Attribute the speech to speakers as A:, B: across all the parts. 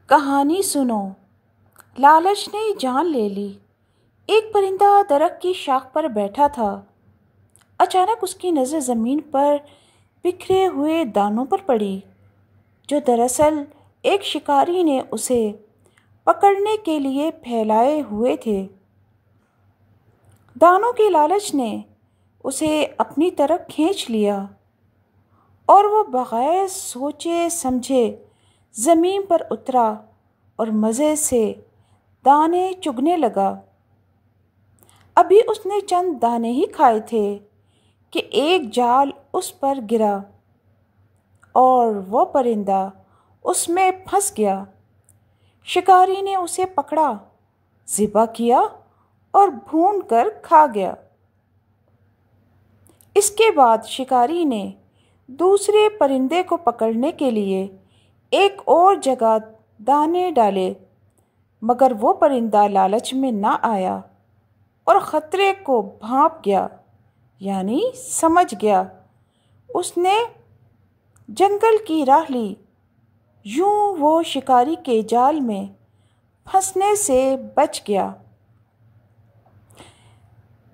A: کہانی سنو۔ لالچ نے جان لے لی۔ ایک پرندہ درخت کی شاخ پر بیٹھا تھا۔ اچانک اس کی نظر زمین پر بکھرے ہوئے دانوں پر پڑی، جو دراصل ایک شکاری نے اسے پکڑنے کے لیے پھیلائے ہوئے تھے۔ دانوں کی لالچ نے اسے اپنی طرف کھینچ لیا اور وہ بغیر سوچے سمجھے زمین پر اترا اور مزے سے دانے چگنے لگا۔ ابھی اس نے چند دانے ہی کھائے تھے کہ ایک جال اس پر گرا اور وہ پرندہ اس میں پھنس گیا۔ شکاری نے اسے پکڑا، ذبح کیا اور بھون کر کھا گیا۔ اس کے بعد شکاری نے دوسرے پرندے کو پکڑنے کے لیے ایک اور جگہ دانے ڈالے، مگر وہ پرندہ لالچ میں نہ آیا اور خطرے کو بھانپ گیا، یعنی سمجھ گیا۔ اس نے جنگل کی راہ لی۔ یوں وہ شکاری کے جال میں پھنسنے سے بچ گیا۔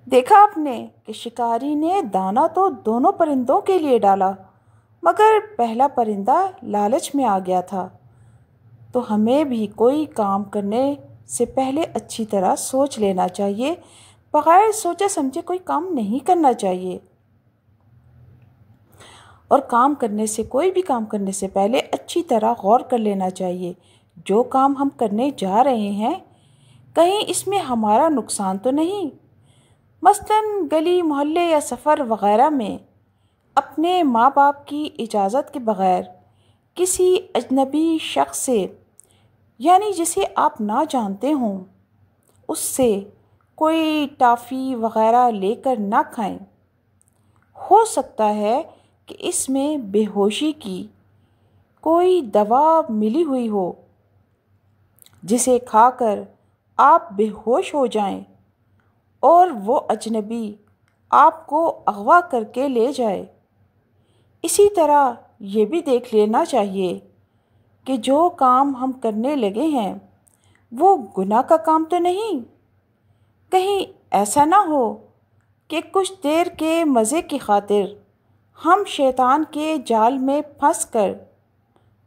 A: دیکھا آپ نے کہ شکاری نے دانا تو دونوں پرندوں کے لیے ڈالا، مگر پہلا پرندہ لالچ میں آ گیا تھا۔ تو ہمیں بھی کوئی کام کرنے سے پہلے اچھی طرح سوچ لینا چاہیے۔ بغیر سوچے سمجھے کوئی کام نہیں کرنا چاہیے، اور کوئی بھی کام کرنے سے پہلے اچھی طرح غور کر لینا چاہیے۔ جو کام ہم کرنے جا رہے ہیں، کہیں اس میں ہمارا نقصان تو نہیں۔ مثلاً گلی محلے یا سفر وغیرہ میں اپنے ماں باپ کی اجازت کے بغیر کسی اجنبی شخص سے، یعنی جسے آپ نہ جانتے ہوں، اس سے کوئی ٹافی وغیرہ لے کر نہ کھائیں۔ ہو سکتا ہے کہ اس میں بے ہوشی کی کوئی دوا ملی ہوئی ہو، جسے کھا کر آپ بے ہوش ہو جائیں اور وہ اجنبی آپ کو اغوا کر کے لے جائے۔ اسی طرح یہ بھی دیکھ لینا چاہیے کہ جو کام ہم کرنے لگے ہیں وہ گناہ کا کام تو نہیں۔ کہیں ایسا نہ ہو کہ کچھ دیر کے مزے کی خاطر ہم شیطان کے جال میں پھنس کر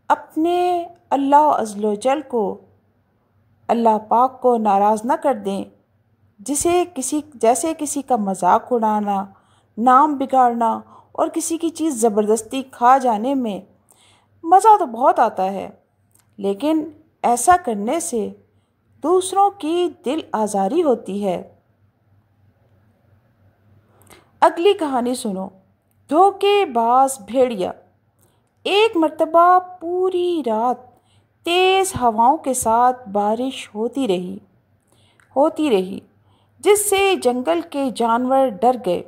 A: اپنے اللہ عز و جل کو، اللہ پاک کو ناراض نہ کر دیں، جیسے کسی کا مذاق اڑانا، نام بگاڑنا اور کسی کی چیز زبردستی کھا جانے میں مزہ تو بہت آتا ہے، لیکن ایسا کرنے سے دوسروں کی دل آزاری ہوتی ہے۔ اگلی کہانی سنو۔ دھوکے باز بھیڑیا۔ ایک مرتبہ پوری رات تیز ہواؤں کے ساتھ بارش ہوتی رہی، جس سے جنگل کے جانور ڈر گئے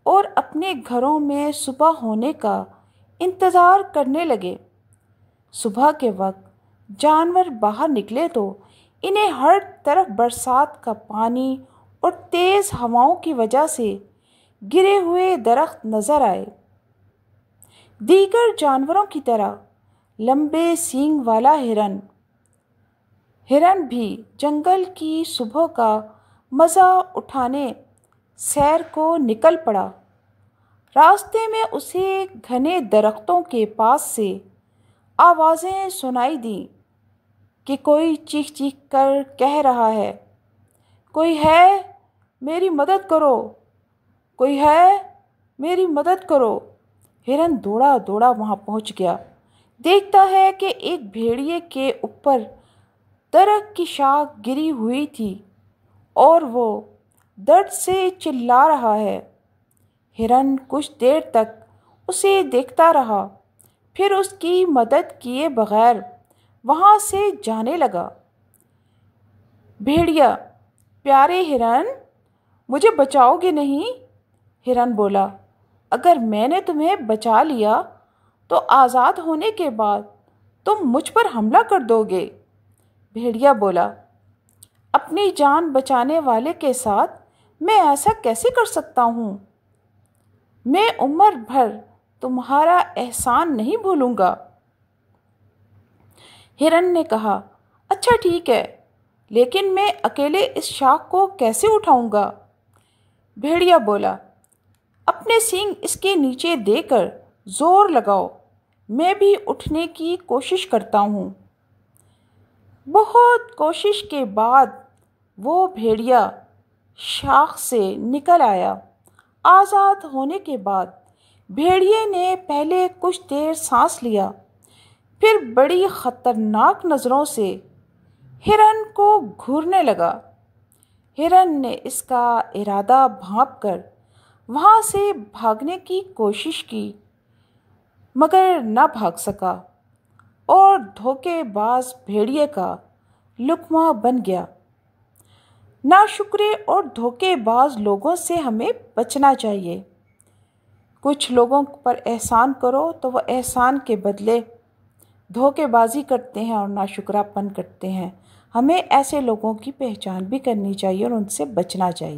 A: اور اپنے گھروں میں صبح ہونے کا انتظار کرنے لگے۔ صبح کے وقت جانور باہر نکلے تو انہیں ہر طرف برسات کا پانی اور تیز ہواؤں کی وجہ سے گرے ہوئے درخت نظر آئے۔ دیگر جانوروں کی طرح لمبے سینگ والا ہرن بھی جنگل کی صبح کا مزہ اٹھانے سیر کو نکل پڑا۔ راستے میں اسے گھنے درختوں کے پاس سے آوازیں سنائی دیں کہ کوئی چیخ چیخ کر کہہ رہا ہے، کوئی ہے میری مدد کرو، کوئی ہے میری مدد کرو۔ ہرن دوڑا دوڑا وہاں پہنچ گیا۔ دیکھتا ہے کہ ایک بھیڑیے کے اوپر درخت کی شاخ گری ہوئی تھی اور وہ درد سے چلا رہا ہے۔ ہرن کچھ دیر تک اسے دیکھتا رہا، پھر اس کی مدد کیے بغیر وہاں سے جانے لگا۔ بھیڑیا: پیارے ہرن، مجھے بچاؤ گے نہیں؟ ہرن بولا، اگر میں نے تمہیں بچا لیا تو آزاد ہونے کے بعد تم مجھ پر حملہ کر دو گے۔ بھیڑیا بولا، اپنی جان بچانے والے کے ساتھ میں ایسا کیسے کر سکتا ہوں؟ میں عمر بھر تمہارا احسان نہیں بھولوں گا۔ ہرن نے کہا، اچھا ٹھیک ہے، لیکن میں اکیلے اس شاخ کو کیسے اٹھاؤں گا؟ بھیڑیا بولا، اپنے سینگ اس کے نیچے دے کر زور لگاؤ، میں بھی اٹھنے کی کوشش کرتا ہوں۔ بہت کوشش کے بعد وہ بھیڑیا شاخ سے نکل آیا۔ آزاد ہونے کے بعد بھیڑیے نے پہلے کچھ دیر سانس لیا، پھر بڑی خطرناک نظروں سے ہرن کو گھورنے لگا۔ ہرن نے اس کا ارادہ بھانپ کر وہاں سے بھاگنے کی کوشش کی، مگر نہ بھاگ سکا اور دھوکے باز بھیڑیے کا لقمہ بن گیا۔ ناشکرے اور دھوکے باز لوگوں سے ہمیں بچنا چاہیے۔ کچھ لوگوں پر احسان کرو تو وہ احسان کے بدلے دھوکے بازی کرتے ہیں اور ناشکراپن کرتے ہیں۔ ہمیں ایسے لوگوں کی پہچان بھی کرنی چاہیے اور ان سے بچنا چاہیے۔